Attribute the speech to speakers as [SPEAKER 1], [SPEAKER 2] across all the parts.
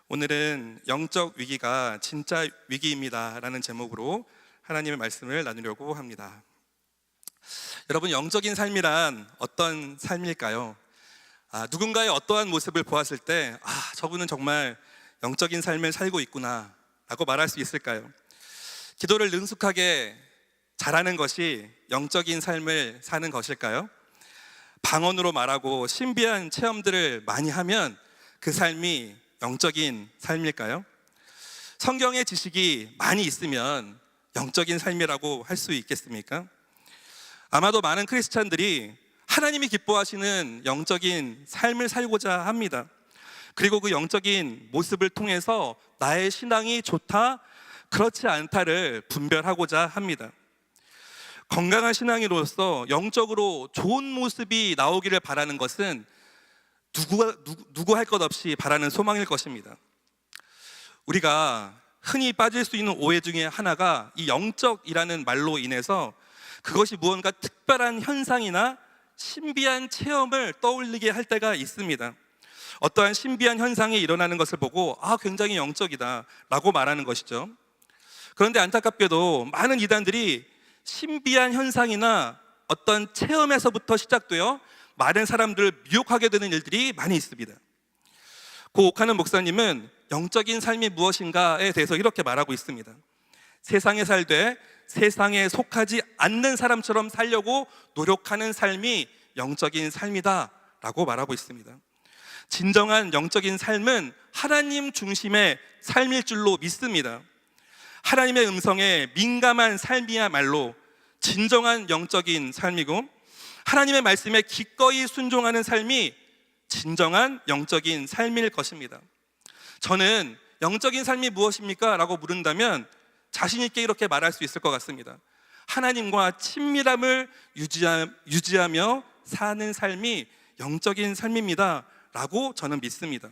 [SPEAKER 1] 오늘은 영적 위기가 진짜 위기입니다 라는 제목으로 하나님의 말씀을 나누려고 합니다. 여러분, 영적인 삶이란 어떤 삶일까요? 누군가의 어떠한 모습을 보았을 때 저분은 정말 영적인 삶을 살고 있구나 라고 말할 수 있을까요? 기도를 능숙하게 잘하는 것이 영적인 삶을 사는 것일까요? 방언으로 말하고 신비한 체험들을 많이 하면 그 삶이 영적인 삶일까요? 성경의 지식이 많이 있으면 영적인 삶이라고 할 수 있겠습니까? 아마도 많은 크리스찬들이 하나님이 기뻐하시는 영적인 삶을 살고자 합니다. 그리고 그 영적인 모습을 통해서 나의 신앙이 좋다, 그렇지 않다를 분별하고자 합니다. 건강한 신앙인으로서 영적으로 좋은 모습이 나오기를 바라는 것은 누구 할 것 없이 바라는 소망일 것입니다. 우리가 흔히 빠질 수 있는 오해 중에 하나가 이 영적이라는 말로 인해서 그것이 무언가 특별한 현상이나 신비한 체험을 떠올리게 할 때가 있습니다. 어떠한 신비한 현상이 일어나는 것을 보고 굉장히 영적이다 라고 말하는 것이죠. 그런데 안타깝게도 많은 이단들이 신비한 현상이나 어떤 체험에서부터 시작되어 많은 사람들을 미혹하게 되는 일들이 많이 있습니다. 고 옥하는 목사님은 영적인 삶이 무엇인가에 대해서 이렇게 말하고 있습니다. 세상에 살되 세상에 속하지 않는 사람처럼 살려고 노력하는 삶이 영적인 삶이다 라고 말하고 있습니다. 진정한 영적인 삶은 하나님 중심의 삶일 줄로 믿습니다. 하나님의 음성에 민감한 삶이야말로 진정한 영적인 삶이고, 하나님의 말씀에 기꺼이 순종하는 삶이 진정한 영적인 삶일 것입니다. 저는 영적인 삶이 무엇입니까? 라고 물은다면 자신 있게 이렇게 말할 수 있을 것 같습니다. 하나님과 친밀함을 유지하며 사는 삶이 영적인 삶입니다 라고 저는 믿습니다.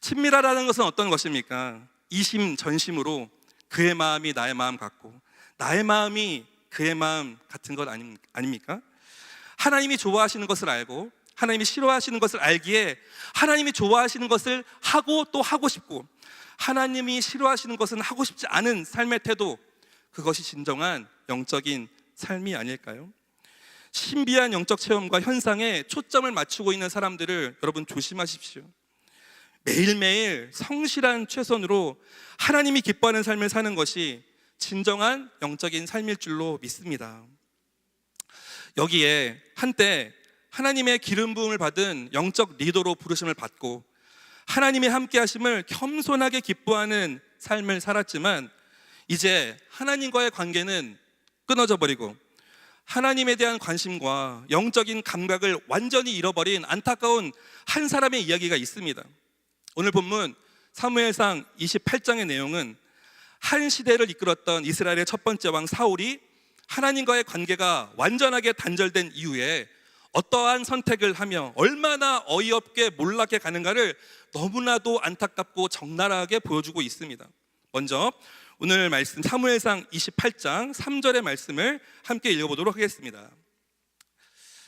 [SPEAKER 1] 친밀하다는 것은 어떤 것입니까? 이심전심으로 그의 마음이 나의 마음 같고 나의 마음이 그의 마음 같은 것 아닙니까? 하나님이 좋아하시는 것을 알고 하나님이 싫어하시는 것을 알기에 하나님이 좋아하시는 것을 하고 또 하고 싶고, 하나님이 싫어하시는 것은 하고 싶지 않은 삶의 태도, 그것이 진정한 영적인 삶이 아닐까요? 신비한 영적 체험과 현상에 초점을 맞추고 있는 사람들을 여러분 조심하십시오. 매일매일 성실한 최선으로 하나님이 기뻐하는 삶을 사는 것이 진정한 영적인 삶일 줄로 믿습니다. 여기에 한때 하나님의 기름 부음을 받은 영적 리더로 부르심을 받고 하나님의 함께 하심을 겸손하게 기뻐하는 삶을 살았지만, 이제 하나님과의 관계는 끊어져 버리고 하나님에 대한 관심과 영적인 감각을 완전히 잃어버린 안타까운 한 사람의 이야기가 있습니다. 오늘 본문 사무엘상 28장의 내용은 한 시대를 이끌었던 이스라엘의 첫 번째 왕 사울이 하나님과의 관계가 완전하게 단절된 이후에 어떠한 선택을 하며 얼마나 어이없게 몰락해 가는가를 너무나도 안타깝고 적나라하게 보여주고 있습니다. 먼저 오늘 말씀 사무엘상 28장 3절의 말씀을 함께 읽어보도록 하겠습니다.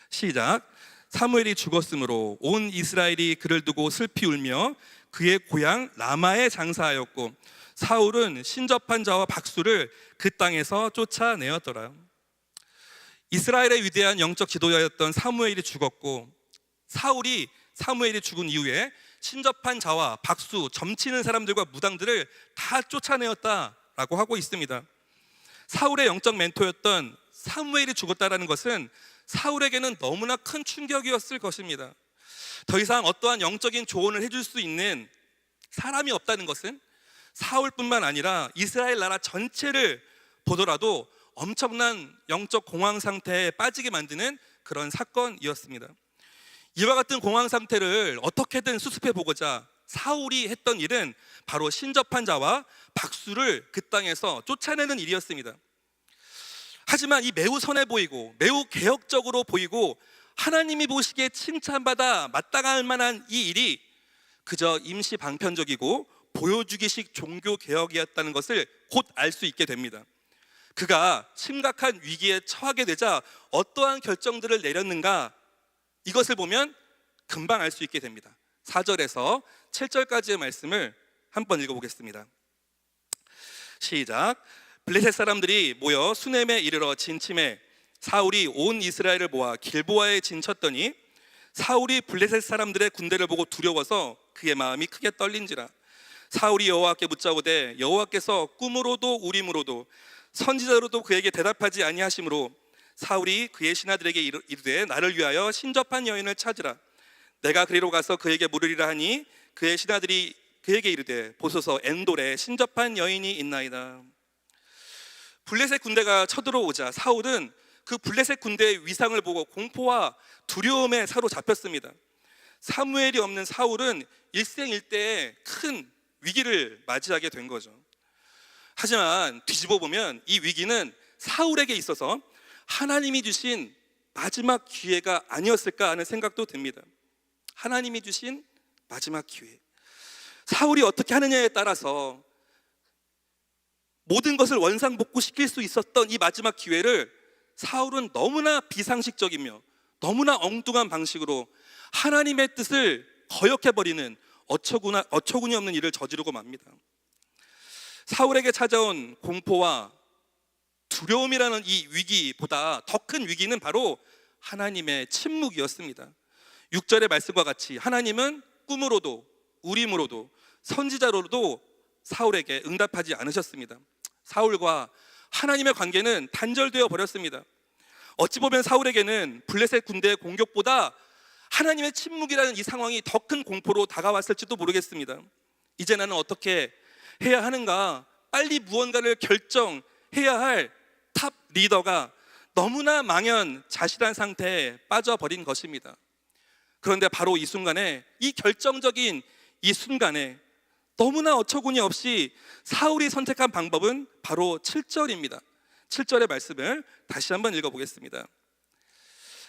[SPEAKER 1] 시작. 사무엘이 죽었으므로 온 이스라엘이 그를 두고 슬피 울며 그의 고향 라마에 장사하였고 사울은 신접한 자와 박수를 그 땅에서 쫓아내었더라. 이스라엘의 위대한 영적 지도자였던 사무엘이 죽었고, 사무엘이 죽은 이후에 신접한 자와 박수, 점치는 사람들과 무당들을 다 쫓아내었다라고 하고 있습니다. 사울의 영적 멘토였던 사무엘이 죽었다라는 것은 사울에게는 너무나 큰 충격이었을 것입니다. 더 이상 어떠한 영적인 조언을 해줄 수 있는 사람이 없다는 것은 사울뿐만 아니라 이스라엘 나라 전체를 보더라도 엄청난 영적 공황 상태에 빠지게 만드는 그런 사건이었습니다. 이와 같은 공황 상태를 어떻게든 수습해 보고자 사울이 했던 일은 바로 신접한 자와 박수를 그 땅에서 쫓아내는 일이었습니다. 하지만 이 매우 선해 보이고 매우 개혁적으로 보이고 하나님이 보시기에 칭찬받아 마땅할 만한 이 일이 그저 임시 방편적이고 보여주기식 종교 개혁이었다는 것을 곧 알 수 있게 됩니다. 그가 심각한 위기에 처하게 되자 어떠한 결정들을 내렸는가, 이것을 보면 금방 알 수 있게 됩니다. 4절에서 7절까지의 말씀을 한번 읽어보겠습니다. 시작. 블레셋 사람들이 모여 수넴에 이르러 진침해 사울이 온 이스라엘을 모아 길보아에 진쳤더니 사울이 블레셋 사람들의 군대를 보고 두려워서 그의 마음이 크게 떨린지라. 사울이 여호와께 묻자오되 여호와께서 꿈으로도 우림으로도 선지자로도 그에게 대답하지 아니하시므로 사울이 그의 신하들에게 이르되 나를 위하여 신접한 여인을 찾으라. 내가 그리로 가서 그에게 물으리라 하니 그의 신하들이 그에게 이르되 보소서 엔돌에 신접한 여인이 있나이다. 블레셋 군대가 쳐들어오자 사울은 그 블레셋 군대의 위상을 보고 공포와 두려움에 사로잡혔습니다. 사무엘이 없는 사울은 일생일대의 큰 위기를 맞이하게 된 거죠. 하지만 뒤집어 보면 이 위기는 사울에게 있어서 하나님이 주신 마지막 기회가 아니었을까 하는 생각도 듭니다. 하나님이 주신 마지막 기회. 사울이 어떻게 하느냐에 따라서 모든 것을 원상복구시킬 수 있었던 이 마지막 기회를 사울은 너무나 비상식적이며 너무나 엉뚱한 방식으로 하나님의 뜻을 거역해버리는 어처구니 없는 일을 저지르고 맙니다. 사울에게 찾아온 공포와 두려움이라는 이 위기보다 더 큰 위기는 바로 하나님의 침묵이었습니다. 6절의 말씀과 같이 하나님은 꿈으로도 우림으로도 선지자로도 사울에게 응답하지 않으셨습니다. 사울과 하나님의 관계는 단절되어 버렸습니다. 어찌 보면 사울에게는 블레셋 군대의 공격보다 하나님의 침묵이라는 이 상황이 더 큰 공포로 다가왔을지도 모르겠습니다. 이제 나는 어떻게 해야 하는가? 빨리 무언가를 결정해야 할 탑 리더가 너무나 망연자실한 상태에 빠져버린 것입니다. 그런데 바로 이 순간에, 이 결정적인 이 순간에 너무나 어처구니 없이 사울이 선택한 방법은 바로 7절입니다. 7절의 말씀을 다시 한번 읽어보겠습니다.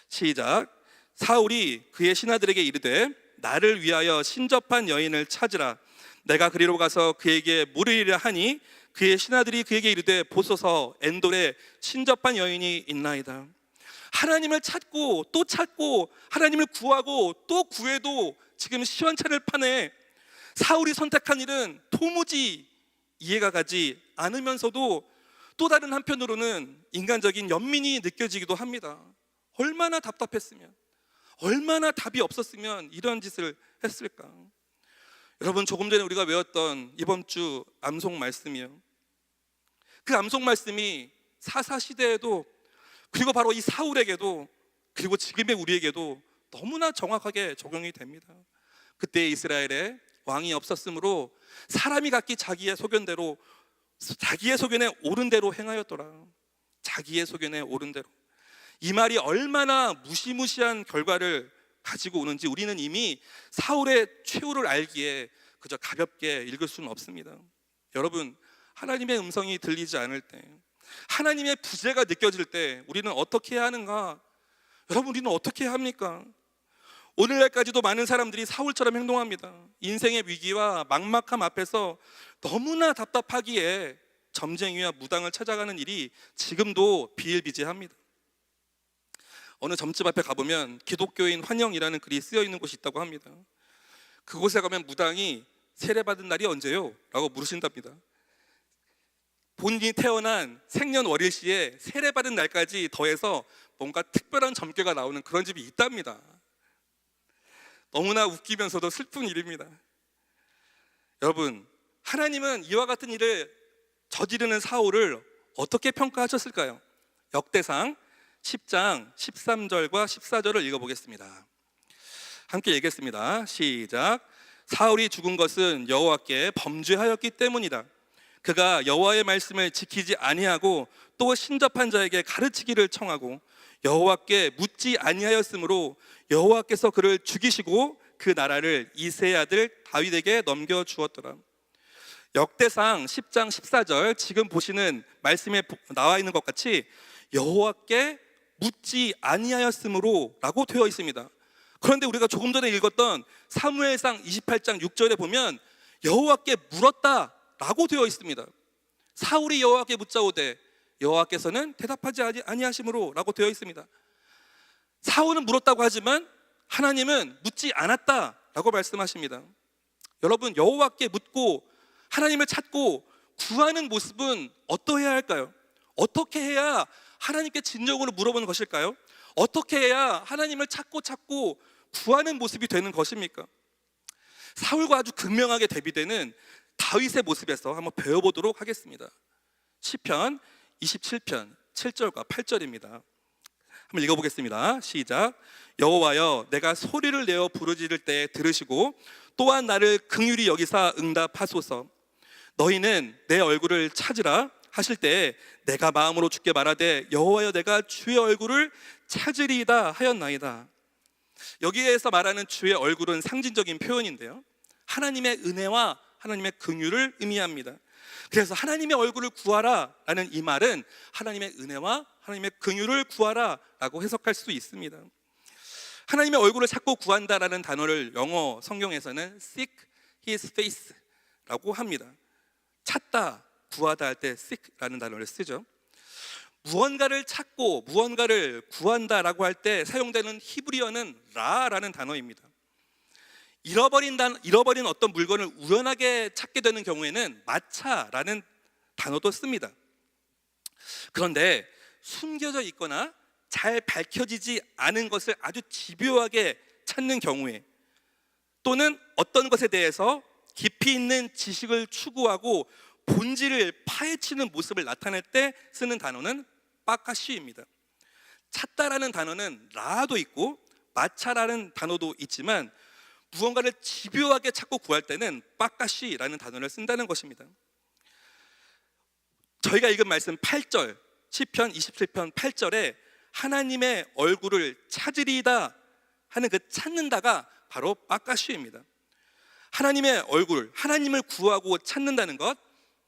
[SPEAKER 1] 시작. 사울이 그의 신하들에게 이르되 나를 위하여 신접한 여인을 찾으라. 내가 그리로 가서 그에게 물으리라 하니 그의 신하들이 그에게 이르되 보소서 엔돌에 신접한 여인이 있나이다. 하나님을 찾고 또 찾고 하나님을 구하고 또 구해도 지금 시원찮을 판에 사울이 선택한 일은 도무지 이해가 가지 않으면서도 또 다른 한편으로는 인간적인 연민이 느껴지기도 합니다. 얼마나 답답했으면, 얼마나 답이 없었으면 이런 짓을 했을까? 여러분, 조금 전에 우리가 외웠던 이번 주 암송 말씀이요, 그 암송 말씀이 사사시대에도, 그리고 바로 이 사울에게도, 그리고 지금의 우리에게도 너무나 정확하게 적용이 됩니다. 그때 이스라엘에 왕이 없었으므로 사람이 각기 자기의 소견대로, 자기의 소견에 옳은 대로 행하였더라. 자기의 소견에 옳은 대로. 이 말이 얼마나 무시무시한 결과를 가지고 오는지 우리는 이미 사울의 최후를 알기에 그저 가볍게 읽을 수는 없습니다. 여러분, 하나님의 음성이 들리지 않을 때, 하나님의 부재가 느껴질 때 우리는 어떻게 해야 하는가? 여러분, 우리는 어떻게 해야 합니까? 오늘날까지도 많은 사람들이 사울처럼 행동합니다. 인생의 위기와 막막함 앞에서 너무나 답답하기에 점쟁이와 무당을 찾아가는 일이 지금도 비일비재합니다. 어느 점집 앞에 가보면 기독교인 환영이라는 글이 쓰여 있는 곳이 있다고 합니다. 그곳에 가면 무당이 세례받은 날이 언제요? 라고 물으신답니다. 본인이 태어난 생년월일시에 세례받은 날까지 더해서 뭔가 특별한 점괘가 나오는 그런 집이 있답니다. 너무나 웃기면서도 슬픈 일입니다. 여러분, 하나님은 이와 같은 일을 저지르는 사울을 어떻게 평가하셨을까요? 역대상 10장 13절과 14절을 읽어보겠습니다. 함께 읽겠습니다. 시작. 사울이 죽은 것은 여호와께 범죄하였기 때문이다. 그가 여호와의 말씀을 지키지 아니하고 또 신접한 자에게 가르치기를 청하고 여호와께 묻지 아니하였으므로 여호와께서 그를 죽이시고 그 나라를 이새의 아들 다윗에게 넘겨주었더라. 역대상 10장 14절, 지금 보시는 말씀에 나와 있는 것 같이 여호와께 묻지 아니하였으므로 라고 되어 있습니다. 그런데 우리가 조금 전에 읽었던 사무엘상 28장 6절에 보면 여호와께 물었다 라고 되어 있습니다. 사울이 여호와께 묻자오되 여호와께서는 대답하지 아니하심으로 라고 되어 있습니다. 사울은 물었다고 하지만 하나님은 묻지 않았다 라고 말씀하십니다. 여러분, 여호와께 묻고 하나님을 찾고 구하는 모습은 어떠해야 할까요? 어떻게 해야 하나님께 진정으로 물어보는 것일까요? 어떻게 해야 하나님을 찾고 구하는 모습이 되는 것입니까? 사울과 아주 극명하게 대비되는 다윗의 모습에서 한번 배워보도록 하겠습니다. 시편 27편 7절과 8절입니다. 한번 읽어보겠습니다. 시작. 여호와여, 내가 소리를 내어 부르짖을 때 들으시고 또한 나를 긍휼히 여기사 응답하소서. 너희는 내 얼굴을 찾으라 하실 때 내가 마음으로 주께 말하되 여호와여, 내가 주의 얼굴을 찾으리이다 하였나이다. 여기에서 말하는 주의 얼굴은 상징적인 표현인데요, 하나님의 은혜와 하나님의 긍휼을 의미합니다. 그래서 하나님의 얼굴을 구하라 라는 이 말은 하나님의 은혜와 하나님의 긍휼을 구하라 라고 해석할 수 있습니다. 하나님의 얼굴을 찾고 구한다라는 단어를 영어 성경에서는 seek his face 라고 합니다. 찾다, 구하다 할 때 seek라는 단어를 쓰죠. 무언가를 찾고 무언가를 구한다라고 할 때 사용되는 히브리어는 라라는 단어입니다. 잃어버린 어떤 물건을 우연하게 찾게 되는 경우에는 마차라는 단어도 씁니다. 그런데 숨겨져 있거나 잘 밝혀지지 않은 것을 아주 집요하게 찾는 경우에, 또는 어떤 것에 대해서 깊이 있는 지식을 추구하고 본질을 파헤치는 모습을 나타낼 때 쓰는 단어는 빠까시입니다. 찾다라는 단어는 라도 있고 마차라는 단어도 있지만 무언가를 집요하게 찾고 구할 때는 빠까시라는 단어를 쓴다는 것입니다. 저희가 읽은 말씀 8절, 시편 27편 8절에 하나님의 얼굴을 찾으리이다 하는 그 찾는다가 바로 빠까시입니다. 하나님의 얼굴, 하나님을 구하고 찾는다는 것,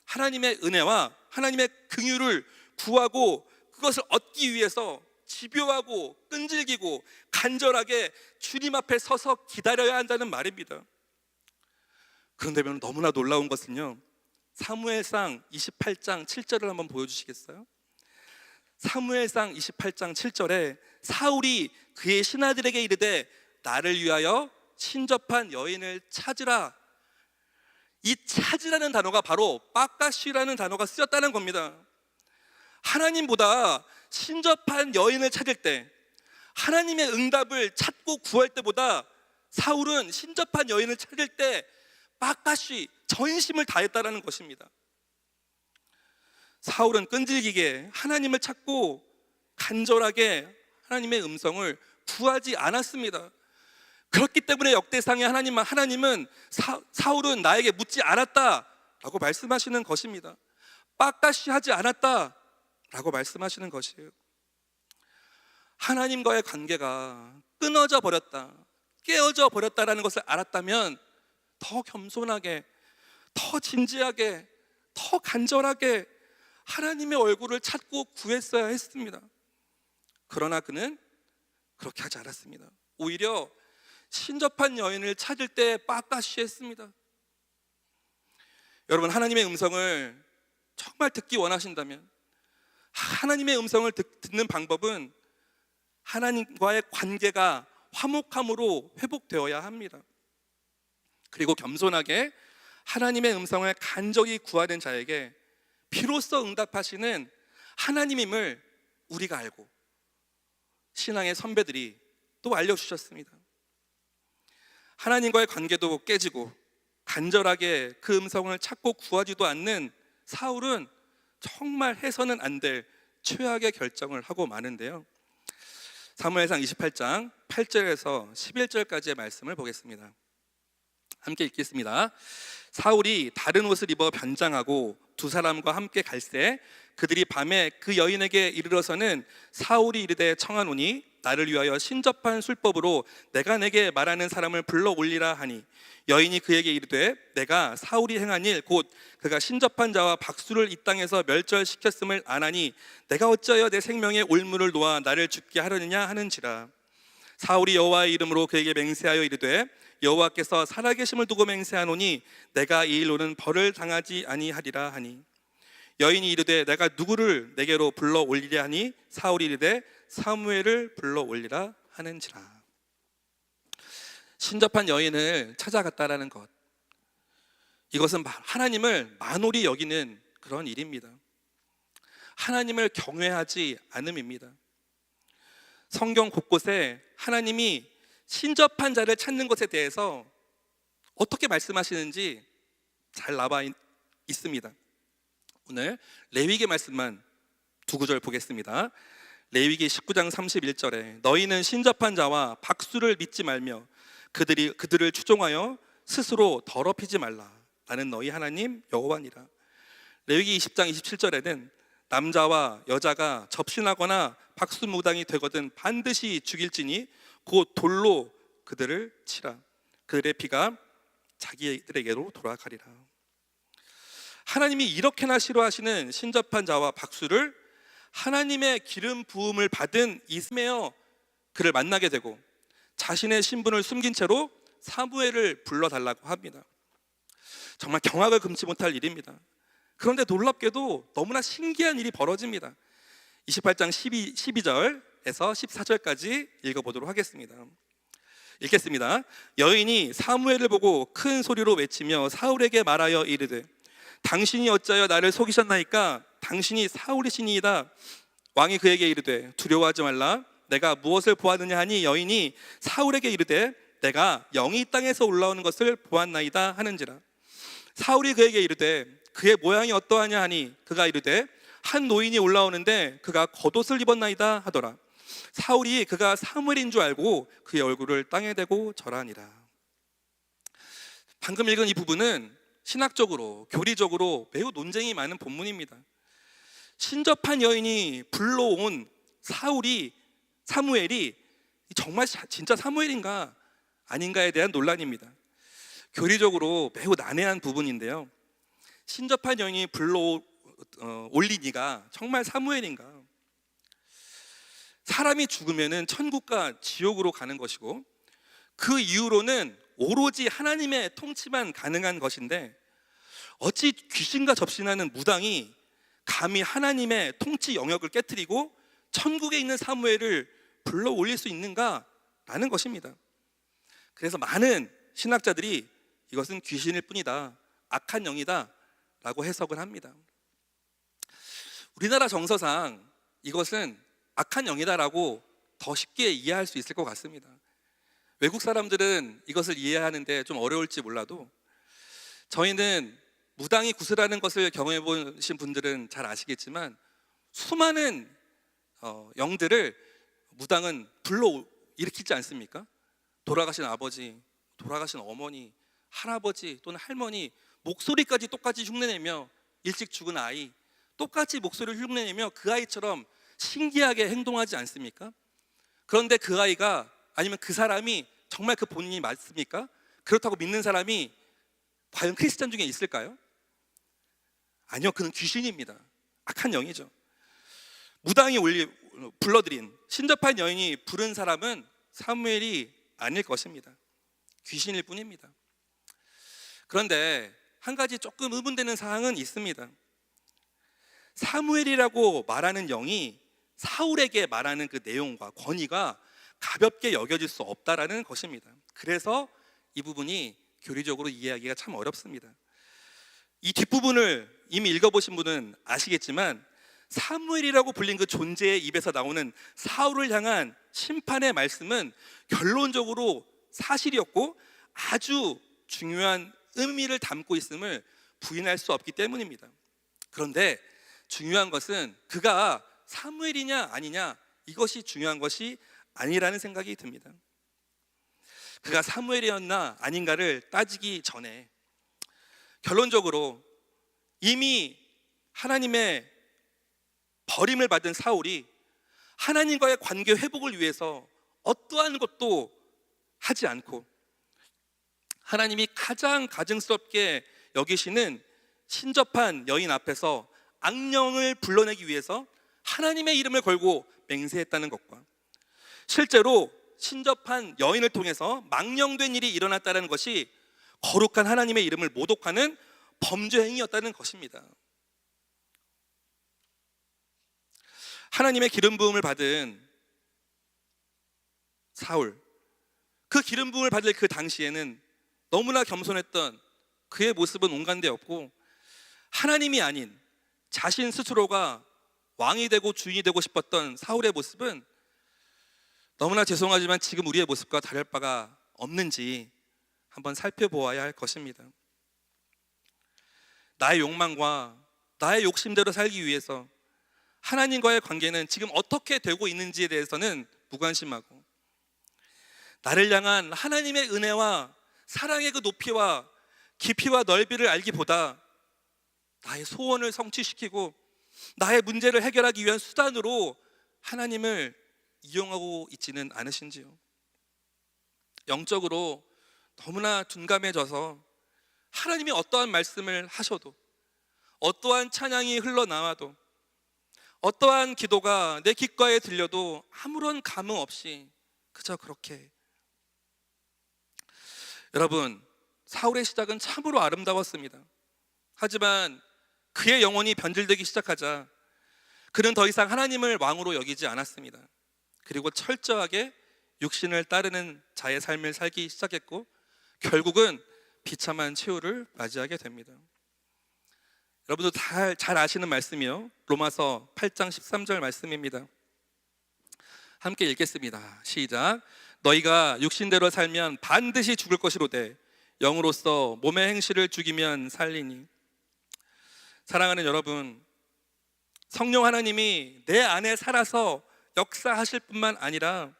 [SPEAKER 1] 하나님의 은혜와 하나님의 긍휼을 구하고 그것을 얻기 위해서 집요하고 끈질기고 간절하게 주님 앞에 서서 기다려야 한다는 말입니다. 그런데 너무나 놀라운 것은요, 사무엘상 28장 7절을 한번 보여주시겠어요? 사무엘상 28장 7절에 사울이 그의 신하들에게 이르되 나를 위하여 신접한 여인을 찾으라. 이 찾으라는 단어가 바로 빠까시라는 단어가 쓰였다는 겁니다. 하나님보다 신접한 여인을 찾을 때, 하나님의 응답을 찾고 구할 때보다 사울은 신접한 여인을 찾을 때 빠까시 전심을 다했다는 것입니다. 사울은 끈질기게 하나님을 찾고 간절하게 하나님의 음성을 구하지 않았습니다. 그렇기 때문에 역대상의 하나님은 사울은 나에게 묻지 않았다라고 말씀하시는 것입니다. 빠까시 하지 않았다라고 말씀하시는 것이에요. 하나님과의 관계가 끊어져 버렸다, 깨어져 버렸다라는 것을 알았다면 더 겸손하게, 더 진지하게, 더 간절하게 하나님의 얼굴을 찾고 구했어야 했습니다. 그러나 그는 그렇게 하지 않았습니다. 오히려 신접한 여인을 찾을 때 빠까시 했습니다. 여러분, 하나님의 음성을 정말 듣기 원하신다면 하나님의 음성을 듣는 방법은 하나님과의 관계가 화목함으로 회복되어야 합니다. 그리고 겸손하게 하나님의 음성을 간절히 구하는 자에게 비로소 응답하시는 하나님임을 우리가 알고 신앙의 선배들이 또 알려주셨습니다. 하나님과의 관계도 깨지고 간절하게 그 음성을 찾고 구하지도 않는 사울은 정말 해서는 안 될 최악의 결정을 하고 마는데요, 사무엘상 28장 8절에서 11절까지의 말씀을 보겠습니다. 함께 읽겠습니다. 사울이 다른 옷을 입어 변장하고 두 사람과 함께 갈새 그들이 밤에 그 여인에게 이르러서는 사울이 이르되 청하노니 나를 위하여 신접한 술법으로 내가 내게 말하는 사람을 불러 올리라 하니, 여인이 그에게 이르되 내가 사울이 행한 일 곧 그가 신접한 자와 박수를 이 땅에서 멸절시켰음을 아나니 내가 어찌하여 내 생명의 올무를 놓아 나를 죽게 하려느냐 하는지라. 사울이 여호와의 이름으로 그에게 맹세하여 이르되 여호와께서 살아계심을 두고 맹세하노니 내가 이 일로는 벌을 당하지 아니하리라 하니, 여인이 이르되 내가 누구를 내게로 불러 올리랴 하니 사울이 이르되 사무엘을 불러 올리라 하는지라. 신접한 여인을 찾아갔다라는 것, 이것은 하나님을 만홀히 여기는 그런 일입니다. 하나님을 경외하지 않음입니다. 성경 곳곳에 하나님이 신접한 자를 찾는 것에 대해서 어떻게 말씀하시는지 잘 나와 있습니다. 오늘 레위기 말씀만 두 구절 보겠습니다. 레위기 19장 31절에 너희는 신접한 자와 박수를 믿지 말며 그들을 추종하여 스스로 더럽히지 말라. 나는 너희 하나님 여호와니라. 레위기 20장 27절에는 남자와 여자가 접신하거나 박수무당이 되거든 반드시 죽일지니 곧 돌로 그들을 치라. 그들의 피가 자기들에게로 돌아가리라. 하나님이 이렇게나 싫어하시는 신접한 자와 박수를 하나님의 기름 부음을 받은 이스메어 그를 만나게 되고 자신의 신분을 숨긴 채로 사무엘을 불러달라고 합니다. 정말 경악을 금치 못할 일입니다. 그런데 놀랍게도 너무나 신기한 일이 벌어집니다. 28장 12절에서 14절까지 읽어보도록 하겠습니다. 읽겠습니다. 여인이 사무엘을 보고 큰 소리로 외치며 사울에게 말하여 이르되 당신이 어찌하여 나를 속이셨나이까? 당신이 사울이시니이다. 왕이 그에게 이르되 두려워하지 말라. 내가 무엇을 보았느냐 하니 여인이 사울에게 이르되 내가 영이 땅에서 올라오는 것을 보았나이다 하는지라. 사울이 그에게 이르되 그의 모양이 어떠하냐 하니 그가 이르되 한 노인이 올라오는데 그가 겉옷을 입었나이다 하더라. 사울이 그가 사무엘인 줄 알고 그의 얼굴을 땅에 대고 절하니라. 방금 읽은 이 부분은 신학적으로 교리적으로 매우 논쟁이 많은 본문입니다. 신접한 여인이 불러온 사무엘이 정말 진짜 사무엘인가 아닌가에 대한 논란입니다. 교리적으로 매우 난해한 부분인데요, 신접한 여인이 올리니가 정말 사무엘인가? 사람이 죽으면 천국과 지옥으로 가는 것이고 그 이후로는 오로지 하나님의 통치만 가능한 것인데 어찌 귀신과 접신하는 무당이 감히 하나님의 통치 영역을 깨트리고 천국에 있는 사무엘을 불러 올릴 수 있는가라는 것입니다. 그래서 많은 신학자들이 이것은 귀신일 뿐이다, 악한 영이다 라고 해석을 합니다. 우리나라 정서상 이것은 악한 영이다라고 더 쉽게 이해할 수 있을 것 같습니다. 외국 사람들은 이것을 이해하는데 좀 어려울지 몰라도 저희는 무당이 구슬하는 것을 경험해 보신 분들은 잘 아시겠지만 수많은 영들을 무당은 불러 일으키지 않습니까? 돌아가신 아버지, 돌아가신 어머니, 할아버지 또는 할머니 목소리까지 똑같이 흉내내며, 일찍 죽은 아이 똑같이 목소리를 흉내내며 그 아이처럼 신기하게 행동하지 않습니까? 그런데 그 아이가 아니면 그 사람이 정말 그 본인이 맞습니까? 그렇다고 믿는 사람이 과연 크리스찬 중에 있을까요? 아니요, 그는 귀신입니다. 악한 영이죠. 무당이 불러들인 신접한 여인이 부른 사람은 사무엘이 아닐 것입니다. 귀신일 뿐입니다. 그런데 한 가지 조금 의문되는 사항은 있습니다. 사무엘이라고 말하는 영이 사울에게 말하는 그 내용과 권위가 가볍게 여겨질 수 없다라는 것입니다. 그래서 이 부분이 교리적으로 이해하기가 참 어렵습니다. 이 뒷부분을 이미 읽어보신 분은 아시겠지만 사무엘이라고 불린 그 존재의 입에서 나오는 사울을 향한 심판의 말씀은 결론적으로 사실이었고 아주 중요한 의미를 담고 있음을 부인할 수 없기 때문입니다. 그런데 중요한 것은 그가 사무엘이냐 아니냐, 이것이 중요한 것이 아니라는 생각이 듭니다. 그가 사무엘이었나 아닌가를 따지기 전에 결론적으로 이미 하나님의 버림을 받은 사울이 하나님과의 관계 회복을 위해서 어떠한 것도 하지 않고 하나님이 가장 가증스럽게 여기시는 신접한 여인 앞에서 악령을 불러내기 위해서 하나님의 이름을 걸고 맹세했다는 것과 실제로 신접한 여인을 통해서 망령된 일이 일어났다는 것이 거룩한 하나님의 이름을 모독하는 범죄 행위였다는 것입니다. 하나님의 기름 부음을 받은 사울, 그 기름 부음을 받을 그 당시에는 너무나 겸손했던 그의 모습은 온간데 없고, 하나님이 아닌 자신 스스로가 왕이 되고 주인이 되고 싶었던 사울의 모습은 너무나 죄송하지만 지금 우리의 모습과 다를 바가 없는지 한번 살펴보아야 할 것입니다. 나의 욕망과 나의 욕심대로 살기 위해서 하나님과의 관계는 지금 어떻게 되고 있는지에 대해서는 무관심하고, 나를 향한 하나님의 은혜와 사랑의 그 높이와 깊이와 넓이를 알기보다 나의 소원을 성취시키고 나의 문제를 해결하기 위한 수단으로 하나님을 이용하고 있지는 않으신지요? 영적으로 너무나 둔감해져서 하나님이 어떠한 말씀을 하셔도, 어떠한 찬양이 흘러나와도, 어떠한 기도가 내 귓가에 들려도 아무런 감흥 없이 그저 그렇게. 여러분, 사울의 시작은 참으로 아름다웠습니다. 하지만 그의 영혼이 변질되기 시작하자 그는 더 이상 하나님을 왕으로 여기지 않았습니다. 그리고 철저하게 육신을 따르는 자의 삶을 살기 시작했고, 결국은 비참한 최후를 맞이하게 됩니다. 여러분도 잘 아시는 말씀이요, 로마서 8장 13절 말씀입니다. 함께 읽겠습니다. 시작. 너희가 육신대로 살면 반드시 죽을 것이로되 영으로서 몸의 행실을 죽이면 살리니. 사랑하는 여러분, 성령 하나님이 내 안에 살아서 역사하실 뿐만 아니라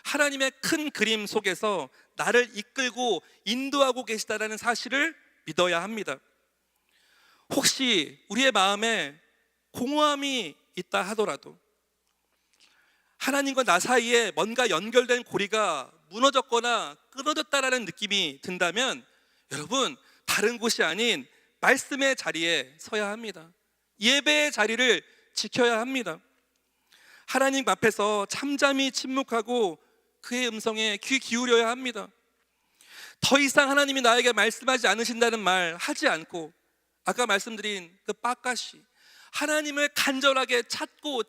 [SPEAKER 1] 하나님의 큰 그림 속에서 나를 이끌고 인도하고 계시다는 사실을 믿어야 합니다. 혹시 우리의 마음에 공허함이 있다 하더라도, 하나님과 나 사이에 뭔가 연결된 고리가 무너졌거나 끊어졌다라는 느낌이 든다면 여러분, 다른 곳이 아닌 말씀의 자리에 서야 합니다. 예배의 자리를 지켜야 합니다. 하나님 앞에서 잠잠히 침묵하고 그의 음성에 귀 기울여야 합니다. 더 이상 하나님이 나에게 말씀하지 않으신다는 말 하지 않고, 아까 말씀드린 그 빡가시, 하나님을 간절하게 찾고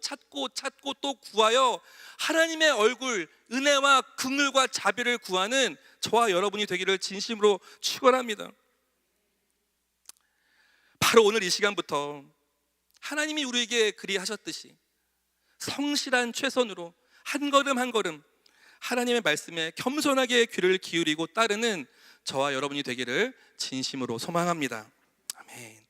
[SPEAKER 1] 또 구하여 하나님의 얼굴, 은혜와 긍휼과 자비를 구하는 저와 여러분이 되기를 진심으로 축원합니다. 바로 오늘 이 시간부터 하나님이 우리에게 그리하셨듯이 성실한 최선으로 한 걸음 한 걸음 하나님의 말씀에 겸손하게 귀를 기울이고 따르는 저와 여러분이 되기를 진심으로 소망합니다. 아멘.